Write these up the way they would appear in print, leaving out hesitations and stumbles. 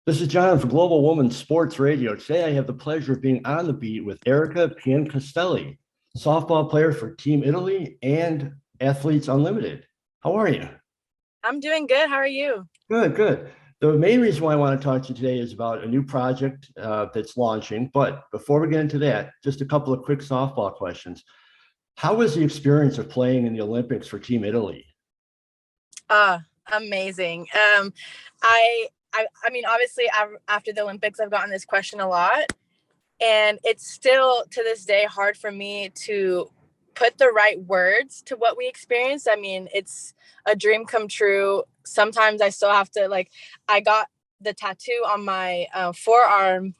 This is John from Global Women's Sports Radio. Today I have the pleasure of being on the beat with Erika Piancastelli, softball player for Team Italy and Athletes Unlimited. How are you? I'm doing good. How are you? Good, good. The main reason why I want to talk to you today is about a new project that's launching. But before we get into that, just a couple of quick softball questions. How was the experience of playing in the Olympics for Team Italy? Amazing. I mean, obviously, after the Olympics, I've gotten this question a lot, and it's still to this day hard for me to put the right words to what we experienced. I mean, it's a dream come true. Sometimes I still have to I got the tattoo on my forearm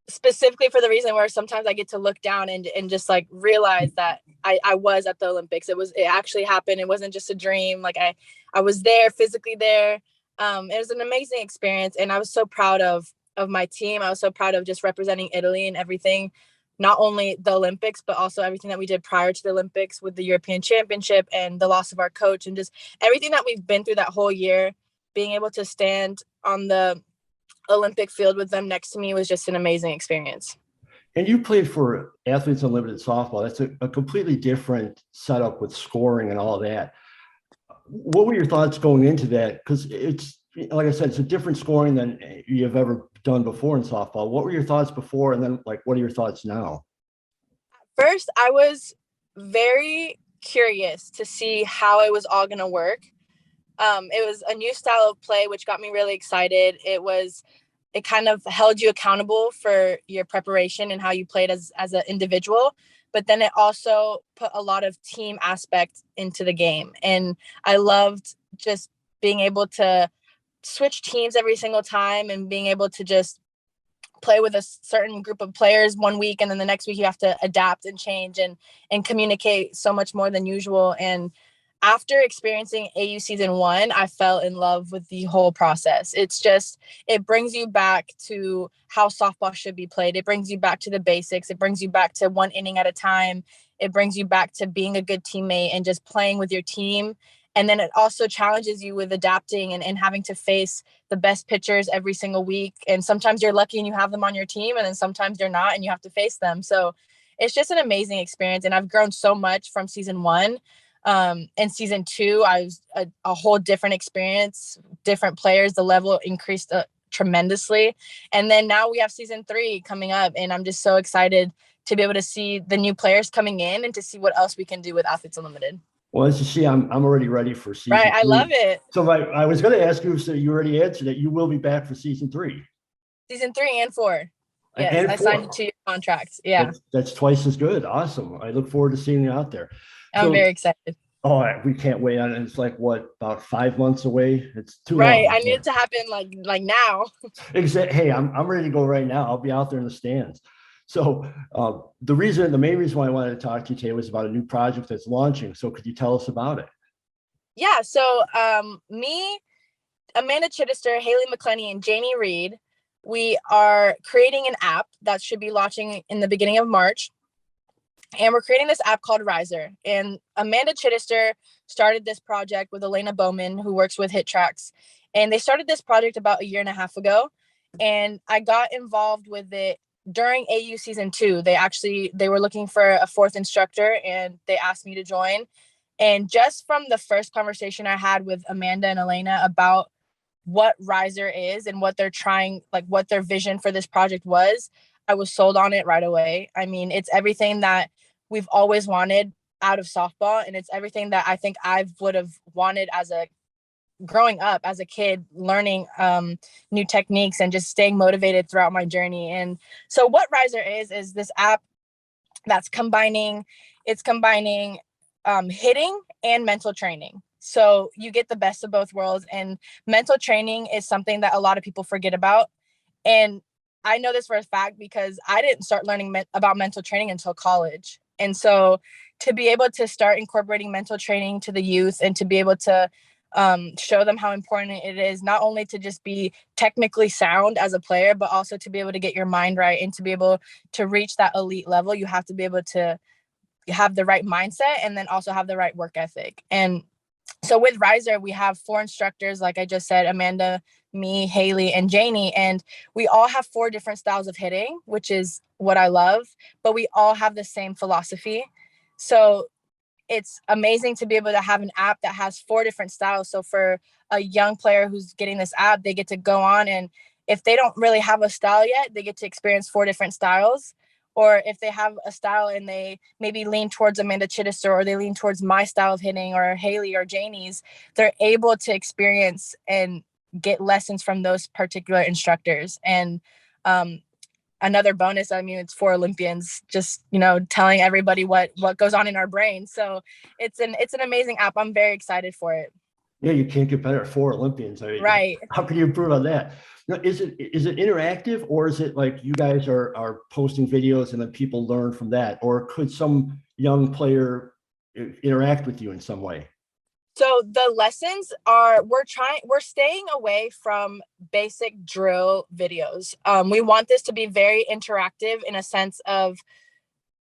specifically for the reason where sometimes I get to look down and just realize that I was at the Olympics. It actually happened. It wasn't just a dream. I was there, physically there. It was an amazing experience, and I was so proud of my team. I was so proud of just representing Italy and everything, not only the Olympics, but also everything that we did prior to the Olympics with the European Championship and the loss of our coach and just everything that we've been through that whole year. Being able to stand on the Olympic field with them next to me was just an amazing experience. And you played for Athletes Unlimited softball. That's a completely different setup with scoring and all of that. What were your thoughts going into that? Because it's, like I said, it's a different scoring than you've ever done before in softball. What were your thoughts before? And then what are your thoughts now? First, I was very curious to see how it was all going to work. It was a new style of play, which got me really excited. It kind of held you accountable for your preparation and how you played as an individual. But then it also put a lot of team aspect into the game. And I loved just being able to switch teams every single time and being able to just play with a certain group of players one week. And then the next week you have to adapt and change and communicate so much more than usual. And after experiencing AU season 1, I fell in love with the whole process. It brings you back to how softball should be played. It brings you back to the basics. It brings you back to one inning at a time. It brings you back to being a good teammate and just playing with your team. And then it also challenges you with adapting and having to face the best pitchers every single week. And sometimes you're lucky and you have them on your team, and then sometimes you're not and you have to face them. So it's just an amazing experience. And I've grown so much from season 1. In season 2, I was a whole different experience, different players. The level increased tremendously. And then now we have season 3 coming up, and I'm just so excited to be able to see the new players coming in and to see what else we can do with Athletes Unlimited. Well, as you see, I'm already ready for season right. 3. I love it. So I was going to ask you, so you already answered that you will be back for season 3. Season 3 and 4. Yes, and I 4. signed a 2-year contract. Yeah. That's twice as good. Awesome. I look forward to seeing you out there. I'm very excited. Oh, we can't wait on it. It's about 5 months away. It's too long. Right. I need it to happen like now. Exactly. Hey, I'm ready to go right now. I'll be out there in the stands. So the main reason why I wanted to talk to you today was about a new project that's launching. So could you tell us about it? Yeah. So me, Amanda Chittister, Haley McClenny, and Jamie Reed, we are creating an app that should be launching in the beginning of March. And we're creating this app called RISR. And Amanda Chittister started this project with Elena Bowman, who works with Hit Tracks. And they started this project about 1.5 years ago. And I got involved with it during AU season 2. They were looking for a 4th instructor, and they asked me to join. And just from the first conversation I had with Amanda and Elena about what RISR is and what they're trying, what their vision for this project was, I was sold on it right away. I mean, it's everything that we've always wanted out of softball, and it's everything that I think I would have wanted growing up as a kid, learning new techniques and just staying motivated throughout my journey. And so what RISR is this app that's combining hitting and mental training. So you get the best of both worlds, and mental training is something that a lot of people forget about. And I know this for a fact because I didn't start learning about mental training until college. And so to be able to start incorporating mental training to the youth and to be able to show them how important it is, not only to just be technically sound as a player, but also to be able to get your mind right and to be able to reach that elite level, you have to be able to have the right mindset and then also have the right work ethic. And So with RISR, we have 4 instructors, like I just said, Amanda, me, Haley, and Janie, and we all have 4 different styles of hitting, which is what I love, but we all have the same philosophy. So it's amazing to be able to have an app that has 4 different styles. So for a young player who's getting this app, they get to go on, and if they don't really have a style yet, they get to experience 4 different styles. Or if they have a style and they maybe lean towards Amanda Chittister, or they lean towards my style of hitting, or Haley or Janie's, they're able to experience and get lessons from those particular instructors. And another bonus, I mean, it's for Olympians, just, telling everybody what goes on in our brain. So it's an amazing app. I'm very excited for it. Yeah, you can't get better at 4 Olympians. I mean, right. How can you improve on that? Now, is it interactive, or is it like you guys are posting videos and then people learn from that? Or could some young player interact with you in some way? So the lessons are, we're staying away from basic drill videos. We want this to be very interactive in a sense of,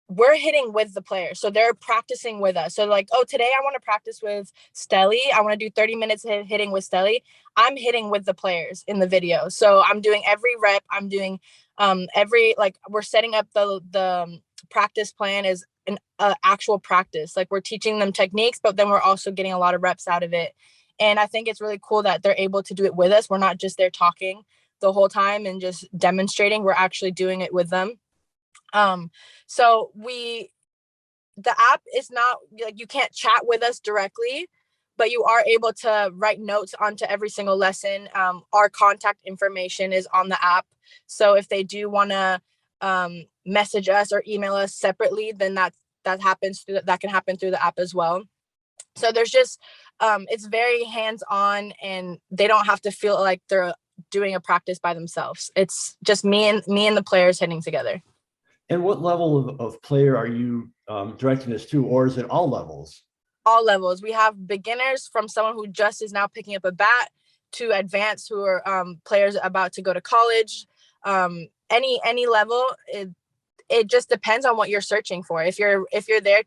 we're hitting with the players. So they're practicing with us. So like, oh, today I want to practice with Stelly. I want to do 30 minutes hitting with Stelly. I'm hitting with the players in the video. So I'm doing every rep. I'm doing we're setting up the practice plan as an actual practice. Like, we're teaching them techniques, but then we're also getting a lot of reps out of it. And I think it's really cool that they're able to do it with us. We're not just there talking the whole time and just demonstrating. We're actually doing it with them. So the app is not like, you can't chat with us directly, but you are able to write notes onto every single lesson. Our contact information is on the app. So if they do want to message us or email us separately, then that can happen through the app as well. So there's just, it's very hands-on, and they don't have to feel like they're doing a practice by themselves. It's just me and the players hitting together. And what level of player are you directing this to, or is it all levels? All levels. We have beginners, from someone who just is now picking up a bat, to advanced, who are players about to go to college. Any level. It just depends on what you're searching for. If you're there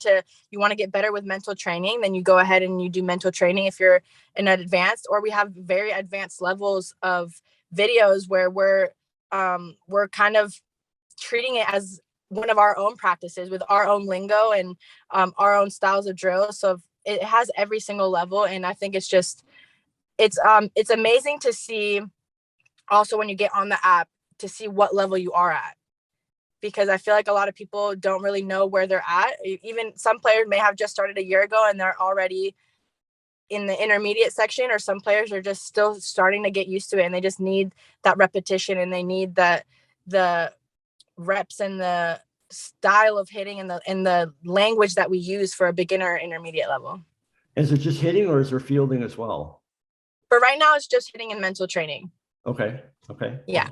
you want to get better with mental training, then you go ahead and you do mental training. If you're in an advanced, or we have very advanced levels of videos where we're kind of treating it as one of our own practices with our own lingo and our own styles of drill. So it has every single level. And I think it's amazing to see also, when you get on the app, to see what level you are at, because I feel like a lot of people don't really know where they're at. Even some players may have just started a year ago and they're already in the intermediate section, or some players are just still starting to get used to it, and they just need that repetition, and they need the reps and the style of hitting and the language that we use for a beginner or intermediate level. Is it just hitting, or is there fielding as well? But right now it's just hitting and mental training. Okay. Yeah.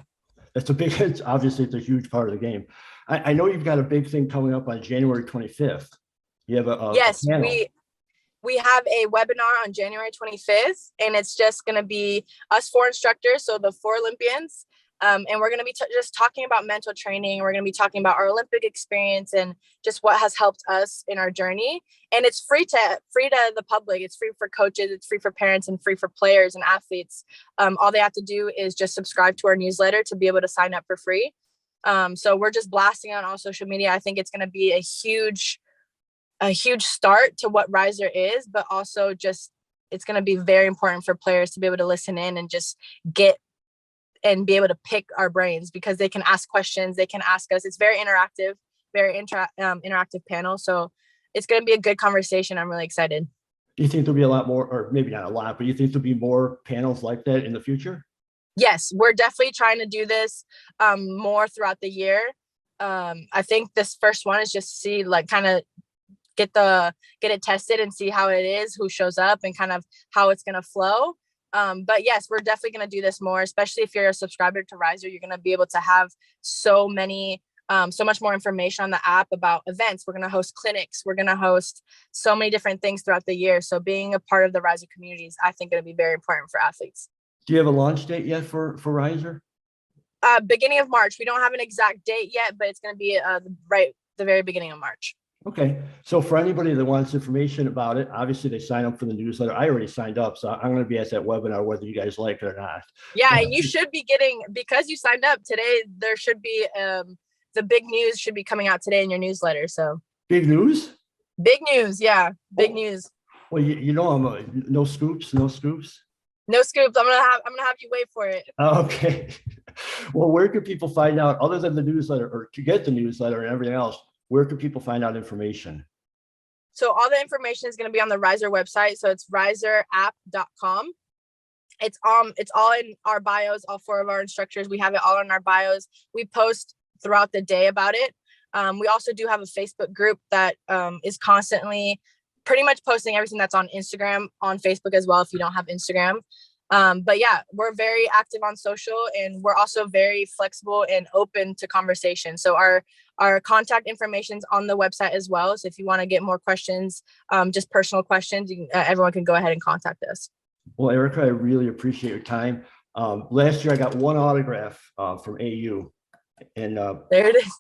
Obviously it's a huge part of the game. I know you've got a big thing coming up on January 25th. You have a panel. We have a webinar on January 25th, and it's just going to be us 4 instructors, so the 4 Olympians. And we're going to be just talking about mental training. We're going to be talking about our Olympic experience and just what has helped us in our journey. And it's free to the public. It's free for coaches. It's free for parents, and free for players and athletes. All they have to do is just subscribe to our newsletter to be able to sign up for free. So we're just blasting on all social media. I think it's going to be a huge start to what RISR is, but also just, it's going to be very important for players to be able to listen in and just get and be able to pick our brains, because they can ask questions, they can ask us. It's very interactive, very interactive panel. So it's going to be a good conversation. I'm really excited. Do you think there'll be a lot more, or maybe not a lot, but you think there'll be more panels like that in the future? Yes, we're definitely trying to do this more throughout the year. I think this first one is just see, like, kind of get it tested and see how it is, who shows up, and kind of how it's going to flow. But yes, we're definitely going to do this more, especially if you're a subscriber to RISR. You're going to be able to have so much more information on the app about events. We're going to host clinics. We're going to host so many different things throughout the year. So being a part of the RISR community is, I think, going to be very important for athletes. Do you have a launch date yet for RISR? Beginning of March. We don't have an exact date yet, but it's going to be the very beginning of March. Okay. So for anybody that wants information about it, obviously they sign up for the newsletter. I already signed up, so I'm going to be at that webinar, whether you guys like it or not. Yeah, and you should be getting, because you signed up today, there should be the big news should be coming out today in your newsletter. So Big news? big news, yeah, big news. Well, you know, no scoops, no scoops. No scoops. I'm gonna have you wait for it. Okay. Well, where can people find out, other than the newsletter, or to get the newsletter and everything else, where can people find out information? So all the information is going to be on the RISR website. So it's riserapp.com. It's all in our bios, all 4 of our instructors. We have it all in our bios. We post throughout the day about it. We also do have a Facebook group that is constantly pretty much posting everything that's on Instagram, on Facebook as well, if you don't have Instagram. But yeah, we're very active on social, and we're also very flexible and open to conversation. So our contact information is on the website as well. So if you want to get more questions, just personal questions, everyone can go ahead and contact us. Well, Erika, I really appreciate your time. Last year I got 1 autograph from AU, and there it is.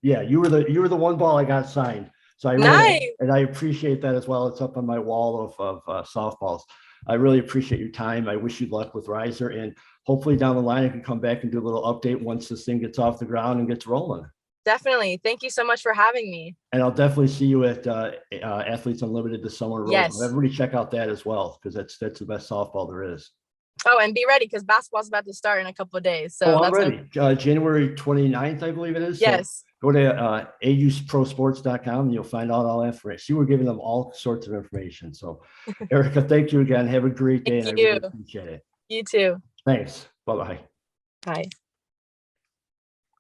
Yeah, you were the one ball I got signed. So I really, nice. And I appreciate that as well. It's up on my wall of softballs. I really appreciate your time. I wish you luck with RISR, and hopefully down the line I can come back and do a little update once this thing gets off the ground and gets rolling. Definitely. Thank you so much for having me. And I'll definitely see you at Athletes Unlimited this summer. Yes. Everybody check out that as well, because that's the best softball there is. Oh, and be ready, because basketball's about to start in a couple of days. So I'm ready. January 29th, I believe it is. Yes. So go to ausprosports.com and you'll find out all that information. See, we're giving them all sorts of information. So Erika, thank you again. Have a great day. Thank you. I really appreciate it. You too. Thanks. Bye-bye. Bye.